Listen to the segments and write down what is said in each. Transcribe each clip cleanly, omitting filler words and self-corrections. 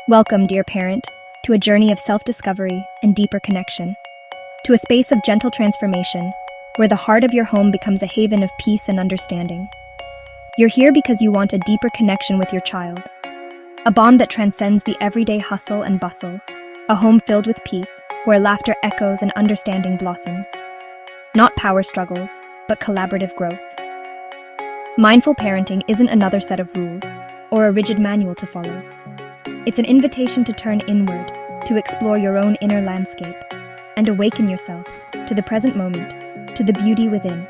Welcome, dear parent, to a journey of self-discovery and deeper connection, to a space of gentle transformation where the heart of your home becomes a haven of peace and understanding. You're here because you want a deeper connection with your child, a bond that transcends the everyday hustle and bustle, a home filled with peace where laughter echoes and understanding blossoms. Not power struggles, but collaborative growth. Mindful parenting isn't another set of rules or a rigid manual to follow. It's an invitation to turn inward, to explore your own inner landscape, and awaken yourself to the present moment, to the beauty within.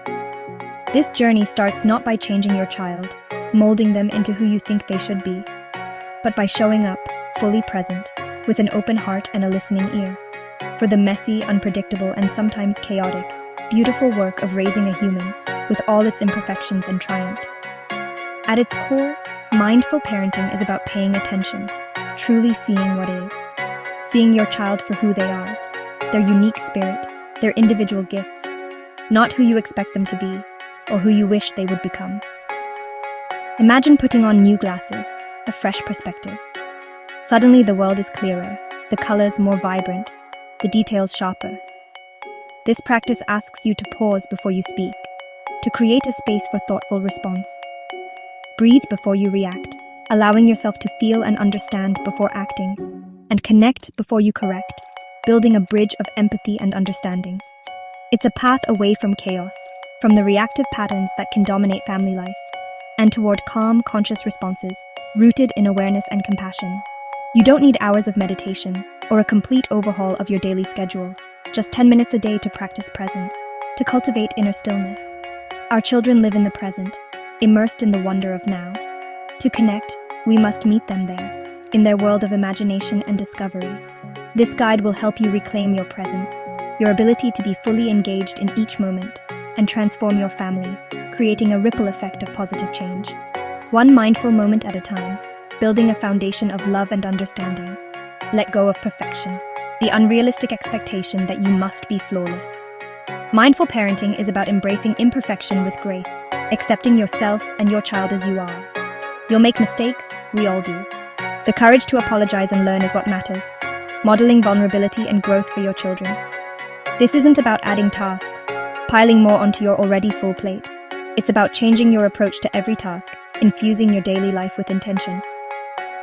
This journey starts not by changing your child, molding them into who you think they should be, but by showing up, fully present, with an open heart and a listening ear, for the messy, unpredictable, and sometimes chaotic, beautiful work of raising a human with all its imperfections and triumphs. At its core, mindful parenting is about paying attention, truly seeing what is, seeing your child for who they are, their unique spirit, their individual gifts, not who you expect them to be or who you wish they would become. Imagine putting on new glasses, a fresh perspective. Suddenly the world is clearer, the colors more vibrant, the details sharper. This practice asks you to pause before you speak, to create a space for thoughtful response. Breathe before you react, allowing yourself to feel and understand before acting, and connect before you correct, building a bridge of empathy and understanding. It's a path away from chaos, from the reactive patterns that can dominate family life, and toward calm, conscious responses, rooted in awareness and compassion. You don't need hours of meditation or a complete overhaul of your daily schedule, just 10 minutes a day to practice presence, to cultivate inner stillness. Our children live in the present, immersed in the wonder of now. To connect, we must meet them there, in their world of imagination and discovery. This guide will help you reclaim your presence, your ability to be fully engaged in each moment, and transform your family, creating a ripple effect of positive change. One mindful moment at a time, building a foundation of love and understanding. Let go of perfection, the unrealistic expectation that you must be flawless. Mindful parenting is about embracing imperfection with grace, accepting yourself and your child as you are. You'll make mistakes, we all do. The courage to apologize and learn is what matters, modeling vulnerability and growth for your children. This isn't about adding tasks, piling more onto your already full plate. It's about changing your approach to every task, infusing your daily life with intention.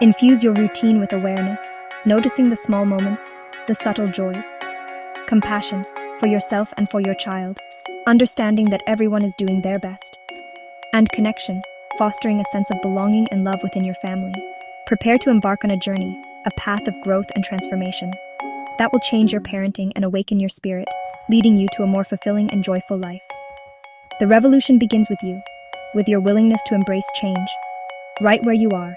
Infuse your routine with awareness, noticing the small moments, the subtle joys. Compassion for yourself and for your child, understanding that everyone is doing their best. And connection, fostering a sense of belonging and love within your family. Prepare to embark on a journey, a path of growth and transformation. That will change your parenting and awaken your spirit, leading you to a more fulfilling and joyful life. The revolution begins with you, with your willingness to embrace change. Right where you are,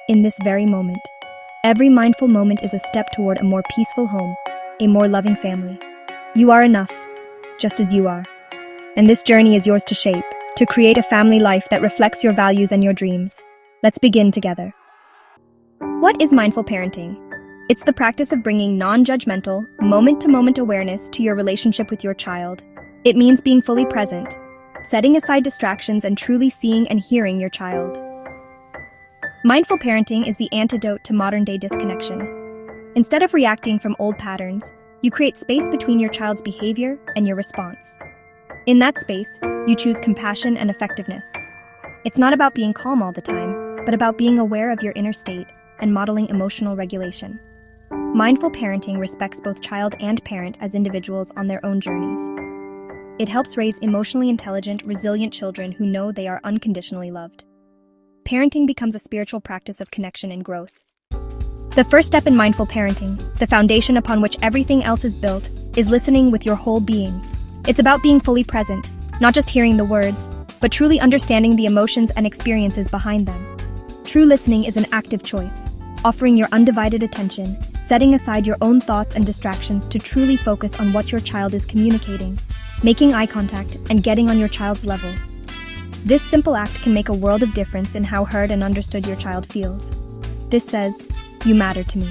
in this very moment. Every mindful moment is a step toward a more peaceful home, a more loving family. You are enough, just as you are. And this journey is yours to shape, to create a family life that reflects your values and your dreams. Let's begin together. What is mindful parenting? It's the practice of bringing non-judgmental, moment-to-moment awareness to your relationship with your child. It means being fully present, setting aside distractions and truly seeing and hearing your child. Mindful parenting is the antidote to modern-day disconnection. Instead of reacting from old patterns, you create space between your child's behavior and your response. In that space, you choose compassion and effectiveness. It's not about being calm all the time, but about being aware of your inner state and modeling emotional regulation. Mindful parenting respects both child and parent as individuals on their own journeys. It helps raise emotionally intelligent, resilient children who know they are unconditionally loved. Parenting becomes a spiritual practice of connection and growth. The first step in mindful parenting, the foundation upon which everything else is built, is listening with your whole being. It's about being fully present, not just hearing the words, but truly understanding the emotions and experiences behind them. True listening is an active choice, offering your undivided attention, setting aside your own thoughts and distractions to truly focus on what your child is communicating, making eye contact, and getting on your child's level. This simple act can make a world of difference in how heard and understood your child feels. This says, "You matter to me."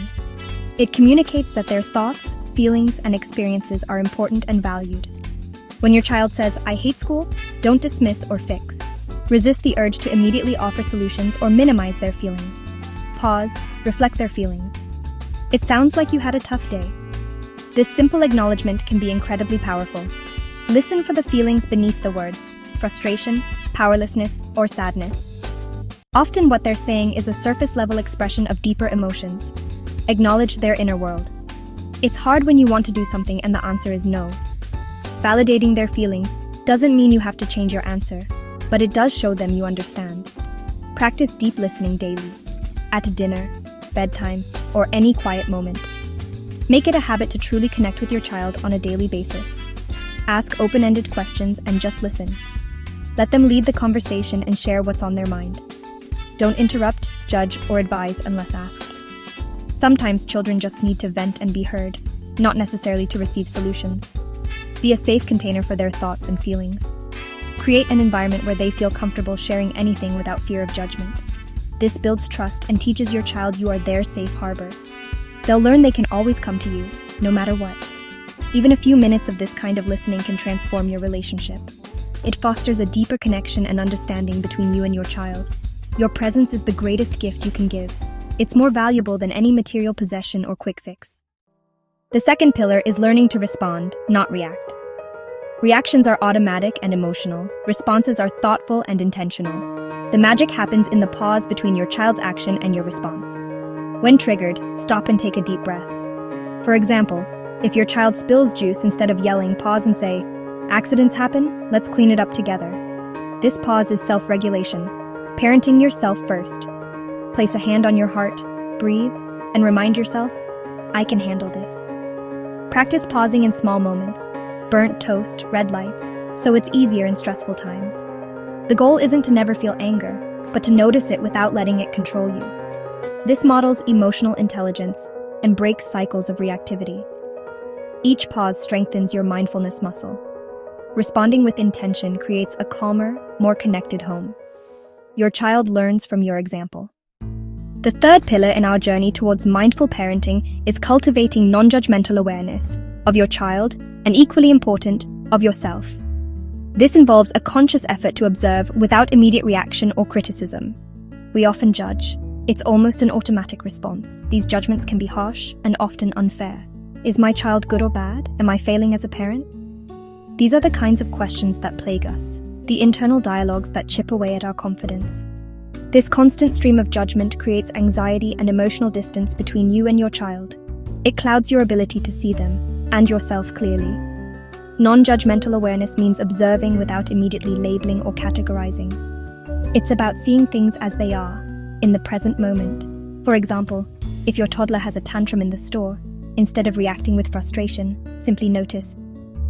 It communicates that their thoughts, feelings, and experiences are important and valued. When your child says, "I hate school," don't dismiss or fix. Resist the urge to immediately offer solutions or minimize their feelings. Pause, reflect their feelings. It sounds like you had a tough day. This simple acknowledgement can be incredibly powerful. Listen for the feelings beneath the words: frustration, powerlessness, or sadness. Often what they're saying is a surface-level expression of deeper emotions. Acknowledge their inner world. It's hard when you want to do something and the answer is no. Validating their feelings doesn't mean you have to change your answer, but it does show them you understand. Practice deep listening daily, at dinner, bedtime, or any quiet moment. Make it a habit to truly connect with your child on a daily basis. Ask open-ended questions and just listen. Let them lead the conversation and share what's on their mind. Don't interrupt, judge, or advise unless asked. Sometimes children just need to vent and be heard, not necessarily to receive solutions. Be a safe container for their thoughts and feelings. Create an environment where they feel comfortable sharing anything without fear of judgment. This builds trust and teaches your child you are their safe harbor. They'll learn they can always come to you, no matter what. Even a few minutes of this kind of listening can transform your relationship. It fosters a deeper connection and understanding between you and your child. Your presence is the greatest gift you can give. It's more valuable than any material possession or quick fix. The second pillar is learning to respond, not react. Reactions are automatic and emotional. Responses are thoughtful and intentional. The magic happens in the pause between your child's action and your response. When triggered, stop and take a deep breath. For example, if your child spills juice, instead of yelling, pause and say, "Accidents happen, let's clean it up together." This pause is self-regulation, parenting yourself first. Place a hand on your heart, breathe, and remind yourself, "I can handle this." Practice pausing in small moments, burnt toast, red lights, so it's easier in stressful times. The goal isn't to never feel anger, but to notice it without letting it control you. This models emotional intelligence and breaks cycles of reactivity. Each pause strengthens your mindfulness muscle. Responding with intention creates a calmer, more connected home. Your child learns from your example. The third pillar in our journey towards mindful parenting is cultivating non-judgmental awareness of your child and, equally important, of yourself. This involves a conscious effort to observe without immediate reaction or criticism. We often judge. It's almost an automatic response. These judgments can be harsh and often unfair. Is my child good or bad? Am I failing as a parent? These are the kinds of questions that plague us, the internal dialogues that chip away at our confidence. This constant stream of judgment creates anxiety and emotional distance between you and your child. It clouds your ability to see them and yourself clearly. Non-judgmental awareness means observing without immediately labeling or categorizing. It's about seeing things as they are, in the present moment. For example, if your toddler has a tantrum in the store, instead of reacting with frustration, simply notice,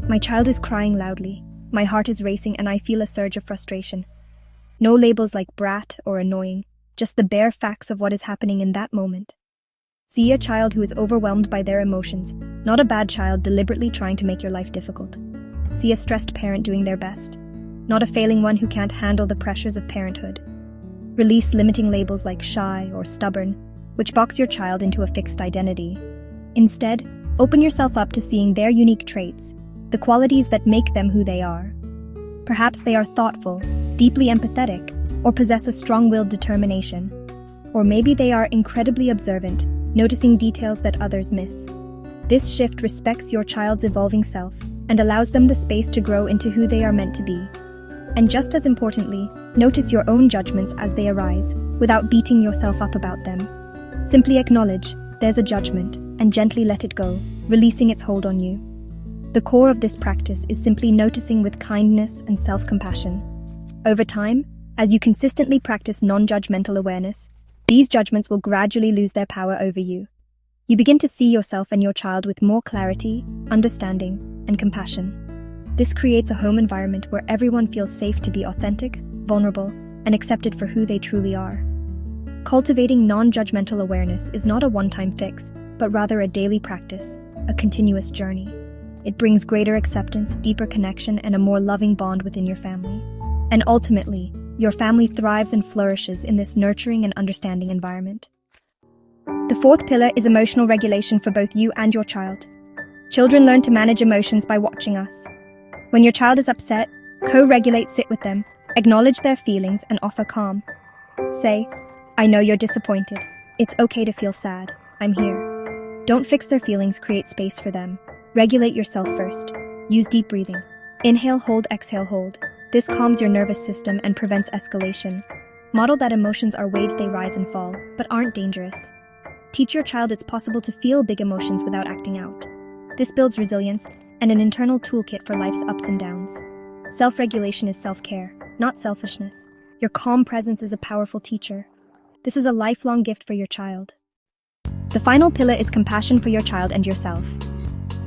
"My child is crying loudly. My heart is racing and I feel a surge of frustration." No labels like brat or annoying, just the bare facts of what is happening in that moment. See a child who is overwhelmed by their emotions, not a bad child deliberately trying to make your life difficult. See a stressed parent doing their best, not a failing one who can't handle the pressures of parenthood. Release limiting labels like shy or stubborn, which box your child into a fixed identity. Instead, open yourself up to seeing their unique traits, the qualities that make them who they are. Perhaps they are thoughtful, deeply empathetic, or possess a strong-willed determination. Or maybe they are incredibly observant, noticing details that others miss. This shift respects your child's evolving self and allows them the space to grow into who they are meant to be. And just as importantly, notice your own judgments as they arise, without beating yourself up about them. Simply acknowledge there's a judgment and gently let it go, releasing its hold on you. The core of this practice is simply noticing with kindness and self-compassion. Over time, as you consistently practice non-judgmental awareness, these judgments will gradually lose their power over you. You begin to see yourself and your child with more clarity, understanding, and compassion. This creates a home environment where everyone feels safe to be authentic, vulnerable, and accepted for who they truly are. Cultivating non-judgmental awareness is not a one-time fix, but rather a daily practice, a continuous journey. It brings greater acceptance, deeper connection, and a more loving bond within your family. And ultimately, your family thrives and flourishes in this nurturing and understanding environment. The fourth pillar is emotional regulation for both you and your child. Children learn to manage emotions by watching us. When your child is upset, co-regulate, sit with them, acknowledge their feelings, and offer calm. Say, "I know you're disappointed. It's okay to feel sad. I'm here. Don't fix their feelings, create space for them. Regulate yourself first. Use deep breathing. Inhale, hold, exhale, hold. This calms your nervous system and prevents escalation. Model that emotions are waves, they rise and fall, but aren't dangerous. Teach your child it's possible to feel big emotions without acting out. This builds resilience and an internal toolkit for life's ups and downs. Self-regulation is self-care, not selfishness. Your calm presence is a powerful teacher. This is a lifelong gift for your child. The final pillar is compassion for your child and yourself.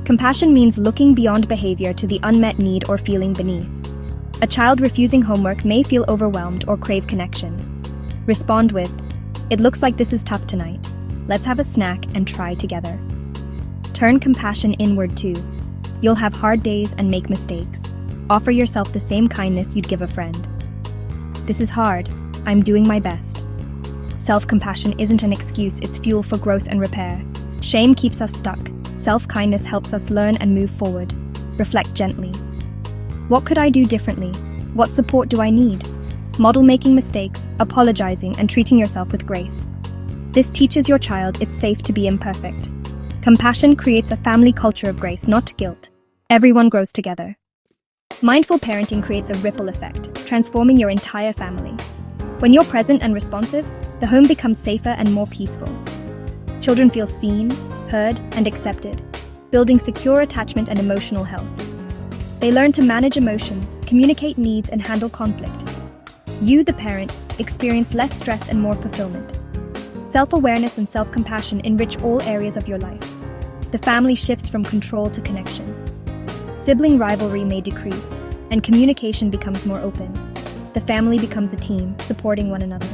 Compassion means looking beyond behavior to the unmet need or feeling beneath. A child refusing homework may feel overwhelmed or crave connection. Respond with, "It looks like this is tough tonight. Let's have a snack and try together." Turn compassion inward too. You'll have hard days and make mistakes. Offer yourself the same kindness you'd give a friend. "This is hard. I'm doing my best." Self-compassion isn't an excuse, it's fuel for growth and repair. Shame keeps us stuck. Self-kindness helps us learn and move forward. Reflect gently. What could I do differently? What support do I need? Model making mistakes, apologizing, and treating yourself with grace. This teaches your child it's safe to be imperfect. Compassion creates a family culture of grace, not guilt. Everyone grows together. Mindful parenting creates a ripple effect, transforming your entire family. When you're present and responsive, the home becomes safer and more peaceful. Children feel seen, heard, and accepted, building secure attachment and emotional health. They learn to manage emotions, communicate needs, and handle conflict. You, the parent, experience less stress and more fulfillment. Self-awareness and self-compassion enrich all areas of your life. The family shifts from control to connection. Sibling rivalry may decrease, and communication becomes more open. The family becomes a team, supporting one another.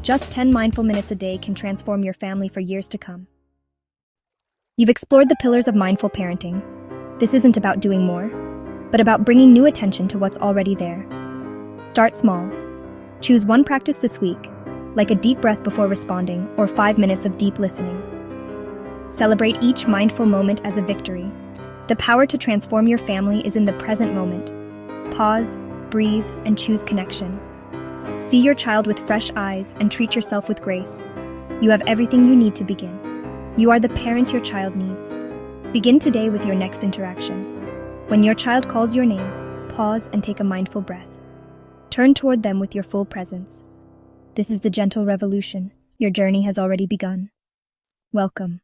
Just 10 mindful minutes a day can transform your family for years to come. You've explored the pillars of mindful parenting. This isn't about doing more, but about bringing new attention to what's already there. Start small. Choose one practice this week, like a deep breath before responding or 5 minutes of deep listening. Celebrate each mindful moment as a victory. The power to transform your family is in the present moment. Pause, breathe, and choose connection. See your child with fresh eyes and treat yourself with grace. You have everything you need to begin. You are the parent your child needs. Begin today with your next interaction. When your child calls your name, pause and take a mindful breath. Turn toward them with your full presence. This is the gentle revolution. Your journey has already begun. Welcome.